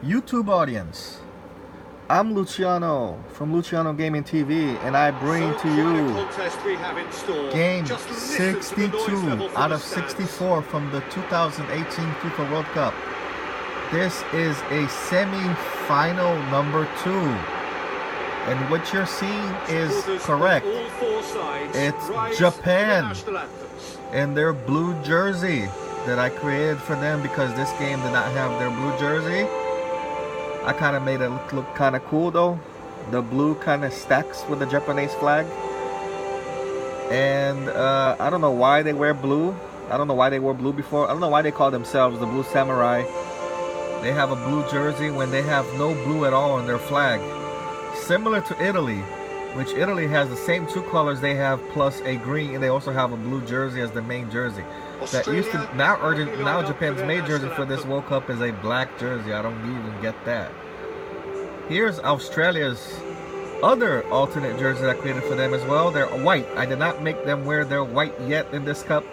YouTube audience, I'm Luciano from Luciano Gaming TV, and I bring to you game 62 out of 64 from the 2018 FIFA World Cup. This is a semi-final number 2, and what you're seeing is correct. It's Japan in their blue jersey that I created for them because this game did not have their blue jersey. I kind of made it look kind of cool though. The blue kind of stacks with the Japanese flag. And I don't know why they wear blue. I don't know why they wore blue before. I don't know why they call themselves the Blue Samurai. They have a blue jersey when they have no blue at all on their flag. Similar to Italy, which Italy has the same two colors they have plus a green, and they also have a blue jersey as the main jersey. That used to now Japan's main jersey for this World Cup is a black jersey. I don't even get that. Here's Australia's other alternate jersey that I created for them as well. They're white. I did not make them wear their white yet in this cup.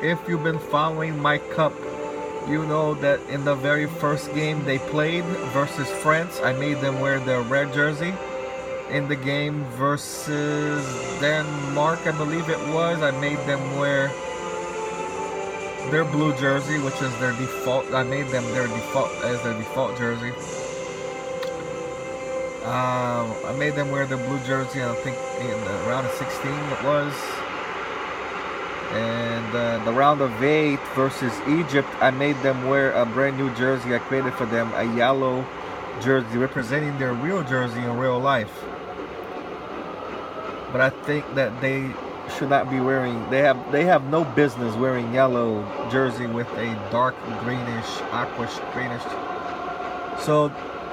If you've been following my cup, you know that in the very first game they played versus France, I made them wear their red jersey. In the game versus Denmark, I believe it was, I made them wear their blue jersey, which is their default. I made them their default jersey. I made them wear their blue jersey, I think in the round of 16 it was. And the round of 8 versus Egypt, I made them wear a brand new jersey I created for them, a yellow jersey representing their real jersey in real life. But I think that they should not be wearing, they have no business wearing yellow jersey with a dark greenish, aqua greenish. So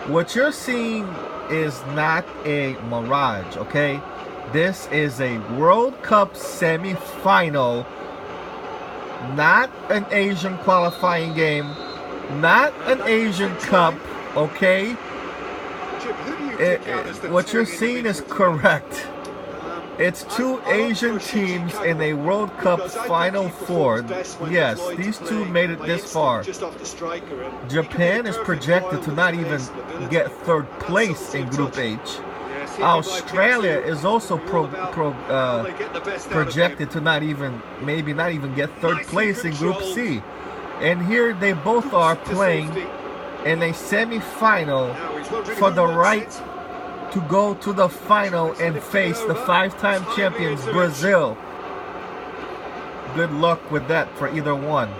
what you're seeing is not a mirage, okay? This is a World Cup semi-final, not an Asian qualifying game, not an Asian Cup, okay? What you're seeing is correct. It's two Asian teams in a World Cup Final Four. Yes, these two made it this far. Japan is projected to not even get third place in Group H. Australia is also projected to maybe not even get third place in Group C. And here they both are playing in a semi-final for the right to go to the final and face the 5-time champions Brazil. Good luck with that for either one.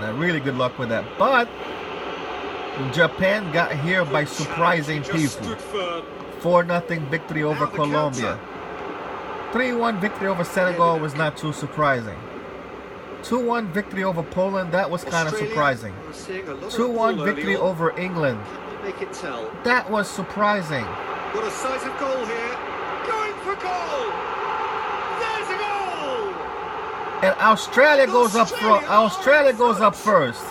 Now, really good luck with that. But Japan got here by surprising people. 4-0 victory over Colombia. 3-1 victory over Senegal was not too surprising. 2-1 victory over Poland, that was kind of surprising. 2-1 victory over England. That was surprising. What a sight of goal here. Going for goal. There's a goal. And Australia goes up front. Australia goes up first.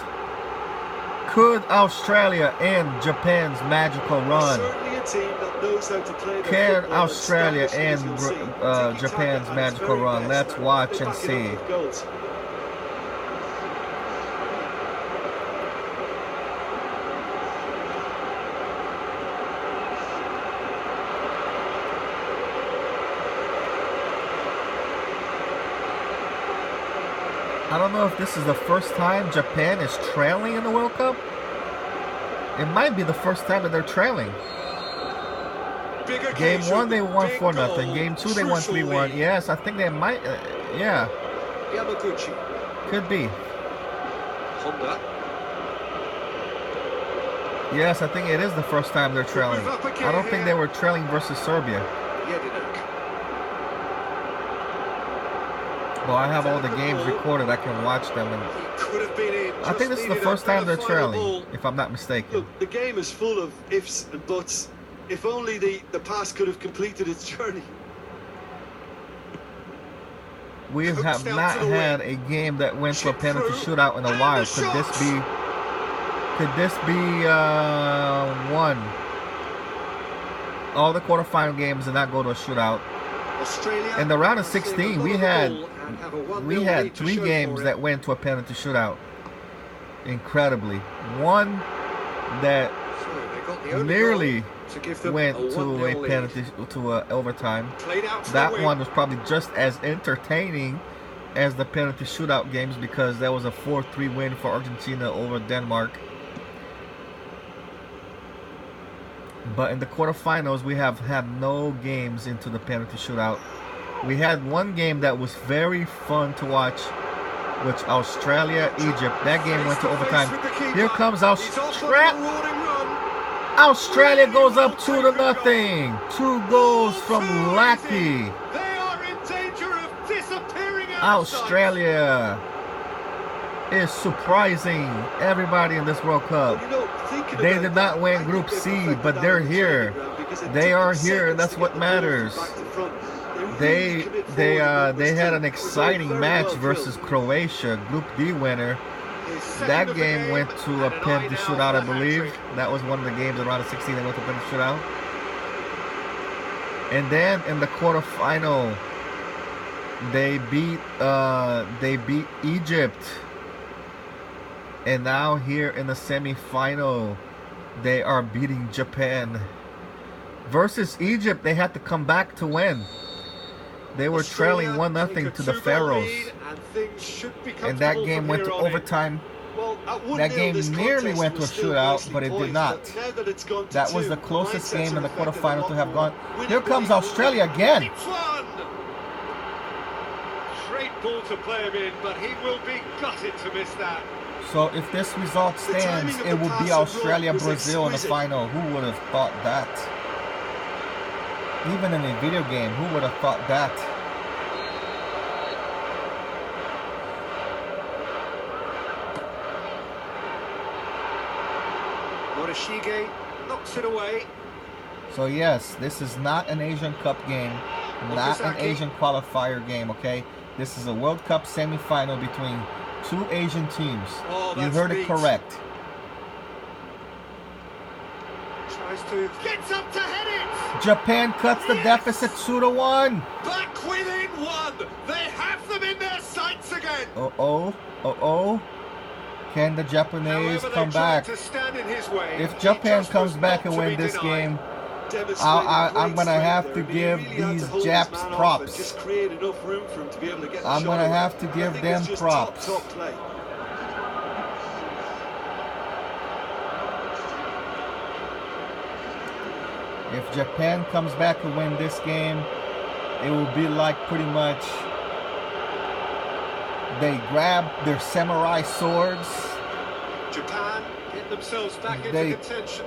Could Australia end Japan's magical run? Can Australia end Japan's magical run? Let's watch and see. I don't know if this is the first time Japan is trailing in the World Cup. It might be the first time that they're trailing. Game 1 they won 4-0. Game 2 they won 3-1. Yes, I think they might. Yeah. Could be. Yes, I think it is the first time they're trailing. I don't think they were trailing versus Serbia. Well, I have all the games recorded. I can watch them, and I think this is the first time they're trailing, if I'm not mistaken. Look, the game is full of ifs and buts. If only the pass could have completed its journey. We have not had a game that went to a penalty shootout in a while. Could this be one? All the quarterfinal games did not go to a shootout. In the round of 16, we had And have a 1-0 we had lead to 3 show games for it. that went to a penalty shootout. Incredibly. One that So they got the only nearly goal to give them went a to 1-0 a lead. penalty to a overtime. Played out for That the win. one was probably just as entertaining as the penalty shootout games because that was a 4-3 win for Argentina over Denmark. But in the quarterfinals, we have had no games into the penalty shootout. We had one game that was very fun to watch, which Australia, Egypt. That game went to overtime. Here comes Australia. Australia goes up 2-0. 2 goals from Lackey. They are in danger of disappearing. Australia is surprising everybody in this World Cup. They did not win Group C, but they're here. They are here, and that's what matters. They had an exciting match versus Croatia, Group D winner. That game went to a penalty shootout, I believe. That was one of the games around the 16 that went to penalty shootout. And then in the quarterfinal, they beat Egypt. And now here in the semifinal, they are beating Japan. Versus Egypt, they had to come back to win. They were trailing 1-0 to the Pharaohs. And that game went to overtime. That game nearly went to a shootout, but it did not. That was the closest game in the quarterfinal to have gone. Here comes Australia again. Great ball to play him in, but he will be gutted to miss that. So if this result stands, it will be Australia-Brazil in the final. Who would have thought that? Even in a video game, who would have thought that? Morishige knocks it away. So yes, this is not an Asian Cup game, not an Asian qualifier game, okay? This is a World Cup semi-final between 2 Asian teams. Oh, you heard it correct. Tries to gets up to head it. Japan cuts the deficit 2-1. Back within 1. They have them in their sights again. Uh-oh. Can the Japanese come back? If Japan comes back and win this game, I'm going to have to give these Japs props. I'm going to have to give them props. If Japan comes back and win this game, it will be like pretty much they grab their samurai swords. Japan get themselves back into contention.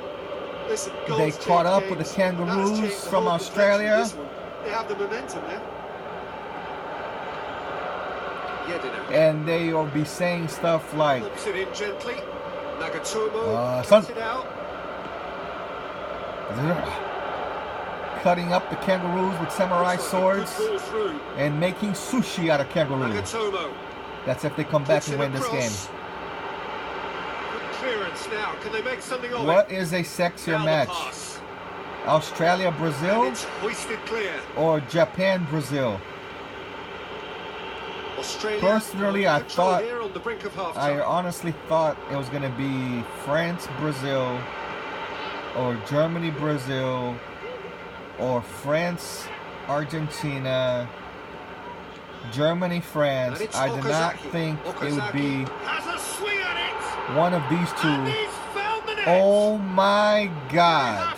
Listen, they caught up with the Kangaroos from Australia. They have the momentum now. And they will be saying stuff like it in gently. Nagatomo it out. Cutting up the Kangaroos with samurai swords and making sushi out of kangaroos. That's if they come back and win this game. Now. Can they make something of what is a sexier match? Australia-Brazil or Japan-Brazil? Personally, I honestly thought it was going to be France-Brazil or Germany-Brazil or France-Argentina, Germany-France. I did not think it would be one of these 2. Oh my God.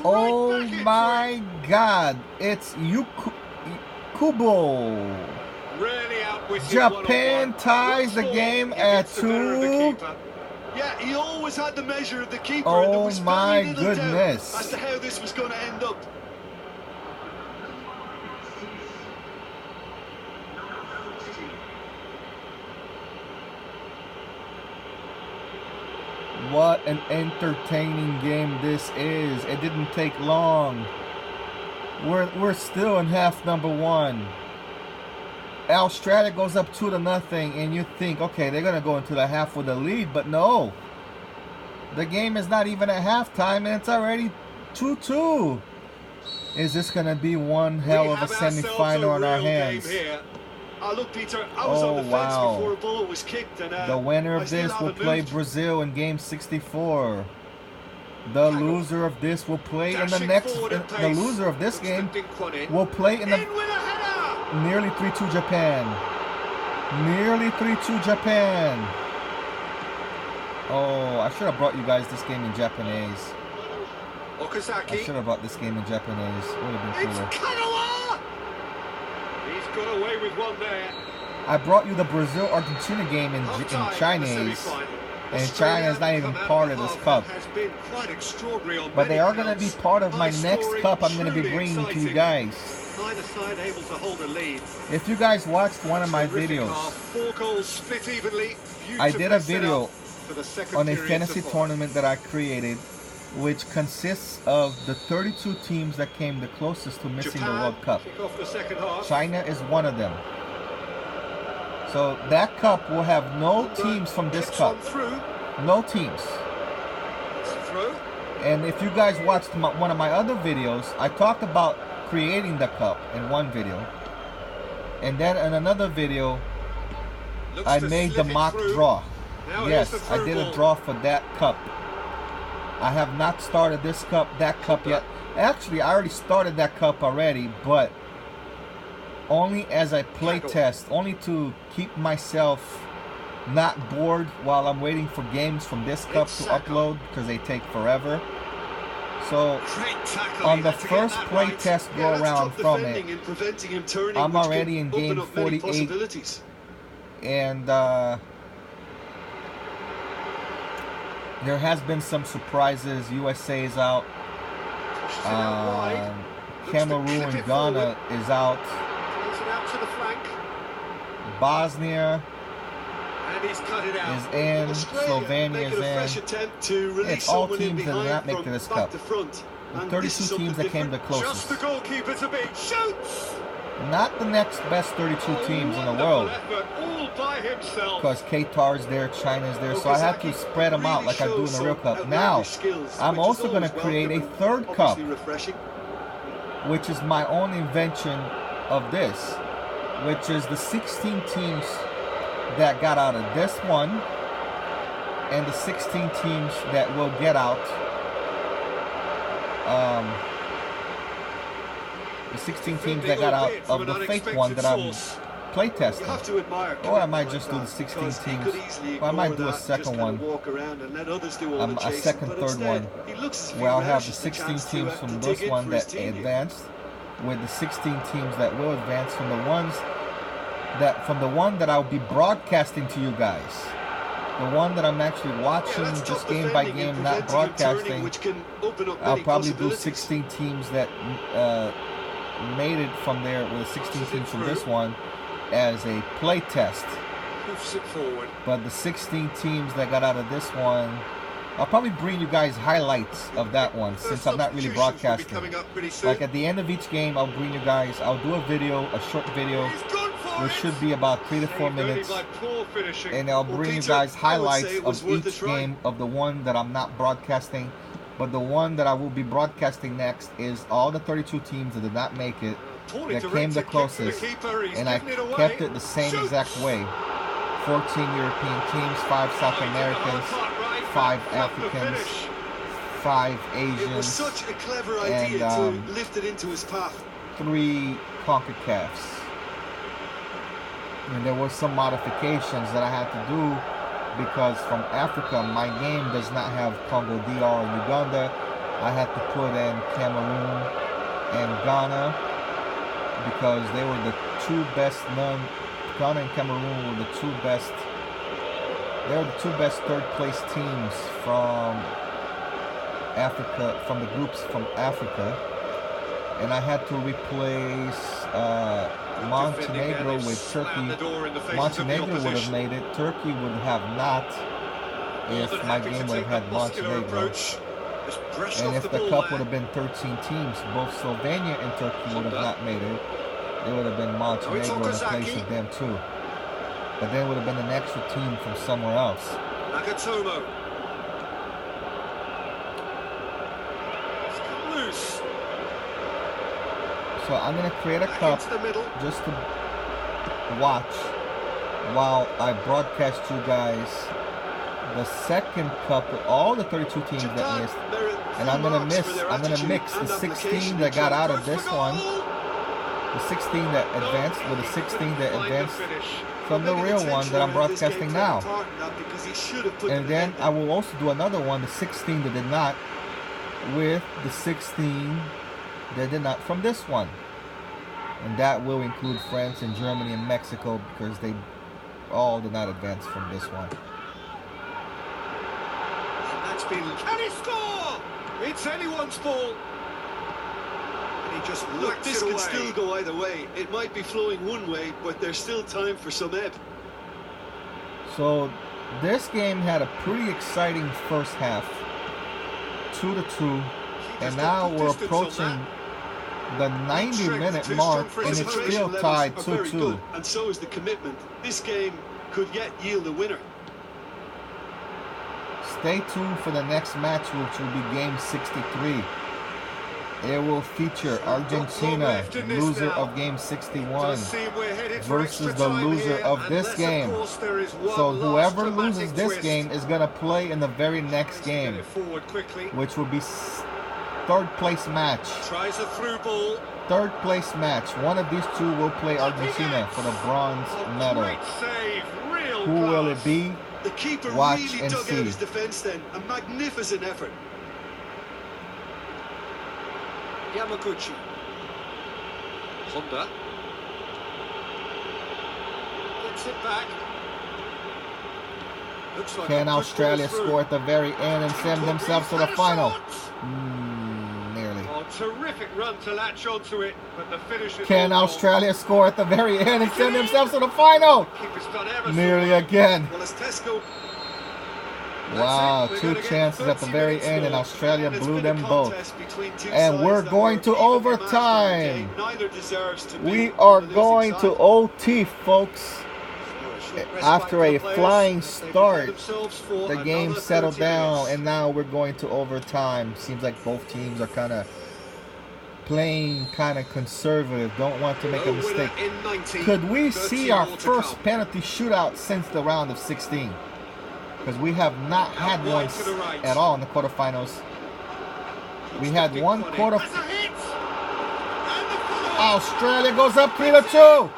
Oh my God. It's Kubo. Japan ties the game at 2. Yeah, he always had the measure of the keeper. Oh and there was my very little goodness. doubt as to how this was going to end up. What an entertaining game this is. It didn't take long. We're still in half number 1. Australia goes up 2-0 and you think, okay, they're going to go into the half with a lead, but no. The game is not even at halftime and it's already 2-2. Is this going to be one hell of a semi-final in our hands? Look, Peter, I was on the fence before a ball was kicked, and the winner of this will play Brazil in game 64. The loser of this will play in the next. The loser of this game will play in the nearly 3-2 Japan. Nearly 3-2 Japan. Oh, I should have brought you guys this game in Japanese. I should have brought this game in Japanese. It would have been cooler. He's got away with one there. I brought you the Brazil-Argentina game in Chinese, and China is not even part of this cup. But they are going to be part of my next cup I'm going to be bringing to you guys. If you guys watched one of my videos, I did a video on a fantasy tournament that I created, which consists of the 32 teams that came the closest to missing the World Cup. China is one of them. So that cup will have no teams from this cup. No teams. And if you guys watched one of my other videos, I talked about creating the cup in one video. And then in another video, I made the mock draw. Yes, I did a draw for that cup. I have not started that cup yet. Actually, I already started that cup already, but only as I play test, only to keep myself not bored while I'm waiting for games from this cup to upload, because they take forever. So on the first play test go around from it, I'm already in game 48, and there has been some surprises. USA is out. Cameroon and Ghana is out. Bosnia is in. Slovenia is in. It's all teams that did not make to this cup. The 32 teams that came the closest. Not the next best 32 teams in the world, because Qatar is there, China is there, so I have to spread them out like I do in the real cup. Now, I'm also going to create a third cup, which is my own invention of this, which is the 16 teams that got out of this one, and the 16 teams that will get out. The 16 teams that got out of the fake one that I'm playtesting. Or I might just do the 16 teams. Or I might do a second one. A second, third one. Where I'll have the 16 teams from this one that advanced, with the 16 teams that will advance from the one that I'll be broadcasting to you guys. The one that I'm actually watching just game by game, not broadcasting. I'll probably do 16 teams that made it from there, with 16 teams from this one as a play test. But the 16 teams that got out of this one, I'll probably bring you guys highlights of that one, since I'm not really broadcasting. Like at the end of each game, I'll bring you guys, I'll do a video, a short video, which should be about 3 to 4 minutes, and I'll bring you guys highlights of each game of the one that I'm not broadcasting. But the one that I will be broadcasting next is all the 32 teams that did not make it, that came the closest, and I kept it the same exact way. 14 European teams, 5 South Americans, 5 Africans, 5 Asians, and 3 CONCACAFs. And there were some modifications that I had to do, because from Africa, my game does not have Congo DR and Uganda. I had to put in Cameroon and Ghana, because they were the 2 best Ghana and Cameroon were the 2 best. They were the 2 best third place teams from Africa, from the groups from Africa. And I had to replace Montenegro with Turkey. Montenegro would have made it. Turkey would have not, if my game would have had Montenegro. And if the cup would have been 13 teams, both Slovenia and Turkey would have not made it. It would have been Montenegro in place of them too. But then it would have been an extra team from somewhere else. Nakatomo. It's come loose. So I'm going to create a cup just to watch while I broadcast you guys the second cup with all the 32 teams that missed. And I'm gonna mix the 16 that got out of this one, the 16 that advanced with the 16 that advanced from the real one that I'm broadcasting now. And then I will also do another one, the 16 that did not, with the 16 that did not from this one. And that will include France and Germany and Mexico because they all did not advance from this one. Can he score? It's anyone's ball. And he just looked This it can away. still go either way. It might be flowing one way, but there's still time for some ebb. So this game had a pretty exciting first half, 2-2, and now we're approaching the 90-minute mark, and it's still tied 2-2. And so is the commitment. This game could yet yield a winner. Stay tuned for the next match, which will be game 63. It will feature Argentina, loser of game 61, versus the loser of this game. So whoever loses this game is going to play in the very next game, which will be third place match. Tries a through ball. Third place match. One of these two will play Argentina for the bronze medal. Great save. Real Who will it be? The keeper Watch really and dug see. out his defence then. A magnificent effort. Yamaguchi. Honda. Gets it back. Looks like Can a good Australia ball through. score at the very end and send themselves to the final? Nearly. Oh, terrific run to latch onto it, but the finish is Can all Australia score at the very end and send themselves to the final? wrong. Keeper's done ever so Nearly well. again. Well, as Tesco. Wow, That's it. two We're gonna get chances at the 30 very minutes end, and more. Australia And it's blew been a them both. contest between two And sides we're that going were to evenly matched overtime. on the day. Neither deserves to be We on are the losing going side. to OT, folks. After a flying start, the game settled down, and now we're going to overtime. Seems like both teams are kind of playing kind of conservative, don't want to make a mistake. Could we see our first penalty shootout since the round of 16? Because we have not had one at all in the quarterfinals. We had one quarter. Australia goes up 3-2.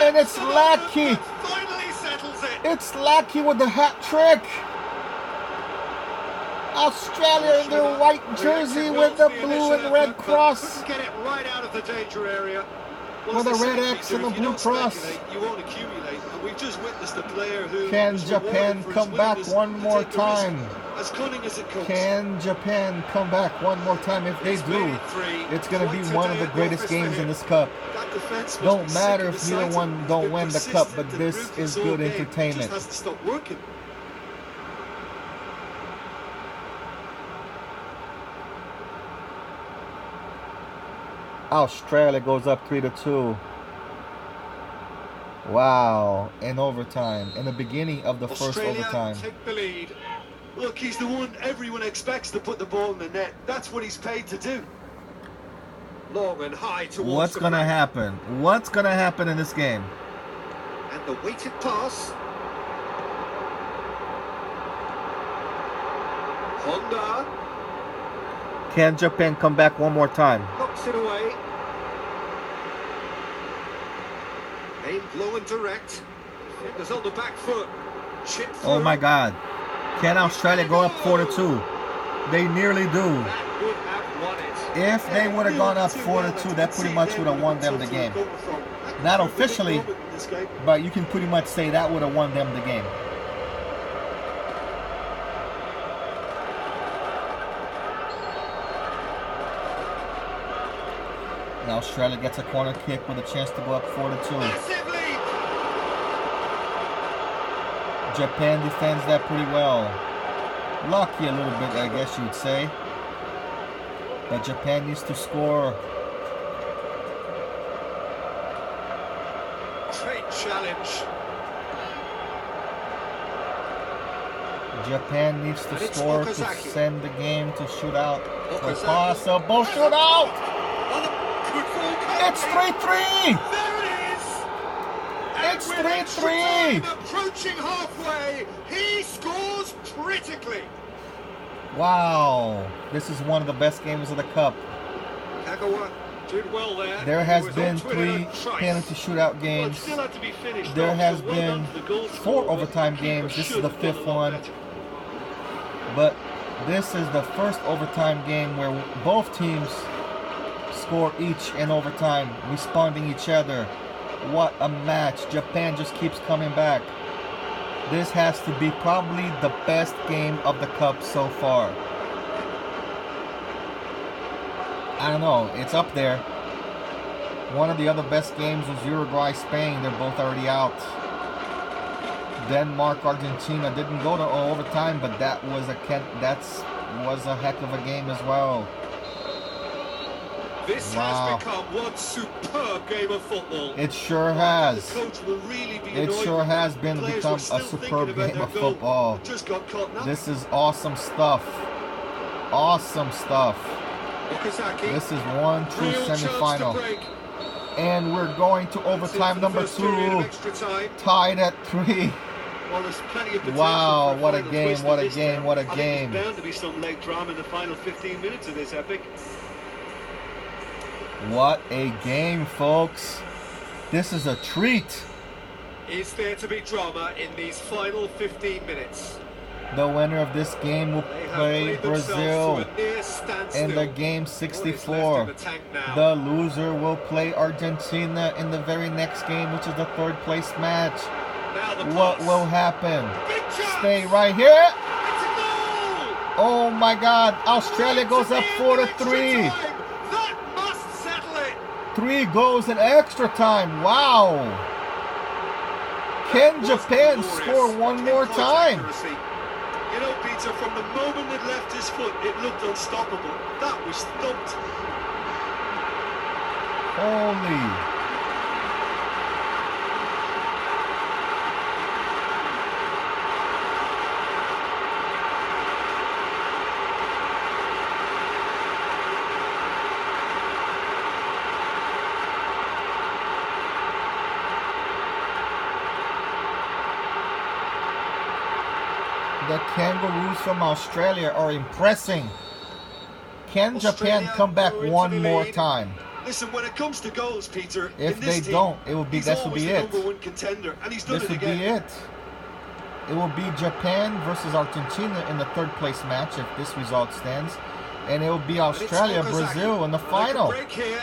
And it's Lackey. Finally settles it. It's Lackey with the hat trick. Australia in their white jersey with the blue and red cross. Couldn't get it right out of the danger area. With a red X and a blue cross. You won't accumulate, and we've just witnessed a player who Can was Japan rewarded for his come back willingness one to more take the risk. time? As cunning as it comes. Can Japan come back one more time? If they do, it's going to be one of the greatest games in this cup. That defense must Don't be matter sick if of the neither sight one of don't being win the cup, but persistent and this ruthless is all good game. entertainment. Just has to stop working. Australia goes up 3-2. Wow, in overtime, in the beginning of the first Australia overtime. take the lead. Look, he's the one everyone expects to put the ball in the net. That's what he's paid to do. Long and high towards What's the going to back. happen? What's going to happen in this game? And the weighted pass. Honda Can Japan come back one more time? knocks it away. Aimed low and direct. Defenders on the back foot. Chip through. Oh my God. Can Australia go up 4-2? They nearly do. That would have won it. If they would have gone up 4-2, that pretty much would have won them the game. Not officially, but you can pretty much say that would have won them the game. And Australia gets a corner kick with a chance to go up 4-2. Massive lead. Japan defends that pretty well. Lucky a little bit, I guess you'd say. But Japan needs to score. Great challenge. Japan needs to And it's score to Okazaki. send the game to shootout. For Okazaki. possible shootout! Oh, good ball. It's 3-3! There it is. It's With extra 3-3. time approaching halfway, he scores critically. Wow. This is one of the best games of the Cup. Kagawa did well there. There He has was been onto it 3 in a trice. penalty shootout Well, it games. still had to be finished There off, has so well been done to the goal 4 scorer, but overtime the keeper games. This is should the have done 5th a lot one. better. But this is the first overtime game where both teams score each in overtime, responding each other. What a match. Japan just keeps coming back. This has to be probably the best game of the Cup so far. I don't know. It's up there. One of the other best games was Uruguay-Spain. They're both already out. Denmark-Argentina didn't go to overtime, but that was a heck of a game as well. This Wow. has become one superb game of football. It sure The has. coach will really be It annoyed sure with has that. been Players become were a still superb thinking about game their of goal, football. but just got caught napping. This is awesome stuff. Awesome stuff. Okazaki. This is one true Real chance to semifinal. break. And we're going to overtime number First period of 2. extra time. Tied at 3. Well, there's plenty of potential Wow, for what a final game, twist what in a this game, now. what a I think game. there's bound to be some late drama in the final 15 minutes of this epic. What a game, folks. This is a treat. Is there to be drama in these final 15 minutes? The winner of this game will They have play played themselves Brazil to a near standstill. in the game What is 64. left in the tank now? The loser will play Argentina in the very next game, which is the 3rd place match. Now the What pass. will happen? Big chance. Stay right here. It's a goal! Oh my God. Australia goes up 4-3. That must settle it. 3 goals in extra time. Wow. Can Japan score one more time? Accuracy. You know, Peter, from the moment it left his foot, it looked unstoppable. That was thumped. Holy. The Kangaroos from Australia are impressing. Can Japan come back one more time? Listen, when it comes to goals, Peter, If in this they team, don't, it will be he's this will always be the it. number 1 contender, and he's done This it would again. be it. It will be Japan versus Argentina in the 3rd place match if this result stands. And it will be Australia, Brazil in the final. Break here.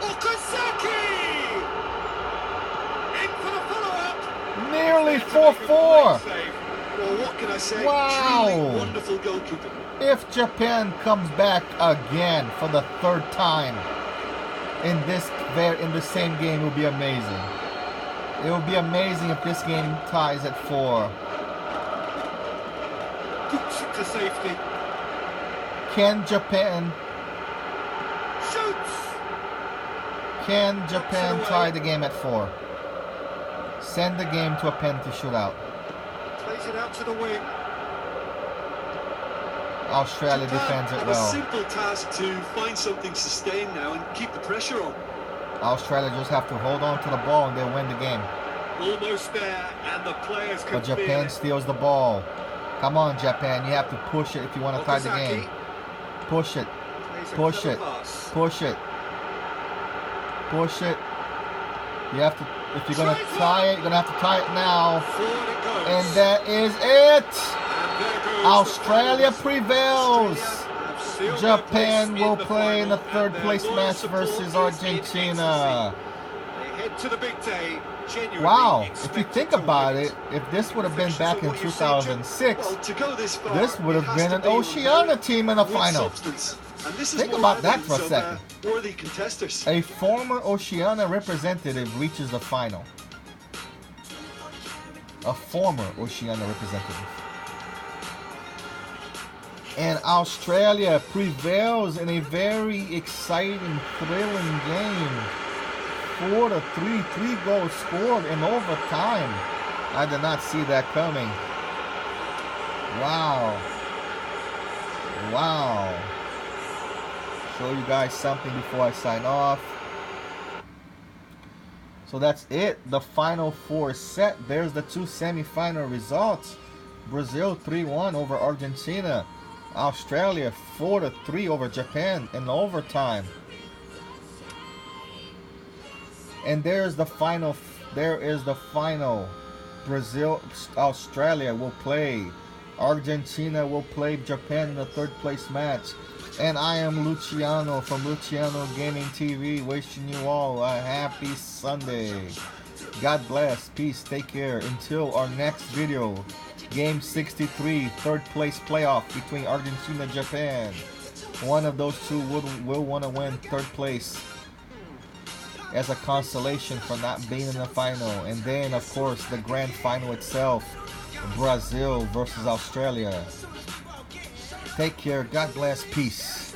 Okazaki! In for the follow-up. Nearly There to make a 4-4. great save. Well, what can I say? Wow. Truly wonderful goalkeeping. If Japan comes back again for the 3rd time in the same game, it will be amazing. It will be amazing if this game ties at 4. Puts it to safety. Can Japan Shoots! tie the game at 4? Send the game to a penalty shootout. Plays it out to the wing. Australia Japan defends it have a well. simple task to find something sustained now and keep the pressure on. Australia just have to hold on to the ball and they'll win the game. Almost there, and the players can But feel Japan it. steals the ball. Come on, Japan. You have to push it if you want to tie the game. Okazaki Push it. plays a Push clever it. pass. Push it. Push it. You have to, if you're going to tie it, you're going to have to tie it now. Forward it goes. And that is it. And there goes Australia the finals. prevails. Australia have sealed their Japan place will the play in the final, 3rd and place their loyal match support versus is in Argentina. ecstasy. They head to the big day. Genuinely Wow, if you expected think to about win it, if this would have been Reflections back on in what you've seen, Jim? 2006, Well, to go this far, this would it have has been to an be a Oceania very team in the good final. substance. And this is Think more about that for a evidence of, second. worthy contesters. A former Oceania representative reaches the final. A former Oceania representative. And Australia prevails in a very exciting, thrilling game. 4-3, 3 goals scored in overtime. I did not see that coming. Wow. Wow. show you guys something before I sign off. So that's it. The final four set. There's the two semi-final results. Brazil 3-1 over Argentina. Australia 4-3 over Japan in overtime. And there's the final. There is the final. Brazil, Australia will play. Argentina will play Japan in the third place match. And I am Luciano from Luciano Gaming TV, wishing you all a happy Sunday. God bless, peace, take care. Until our next video, Game 63, third place playoff between Argentina and Japan. One of those two will want to win third place as a consolation for not being in the final. And then, of course, the grand final itself, Brazil versus Australia. Take care. God bless. Peace.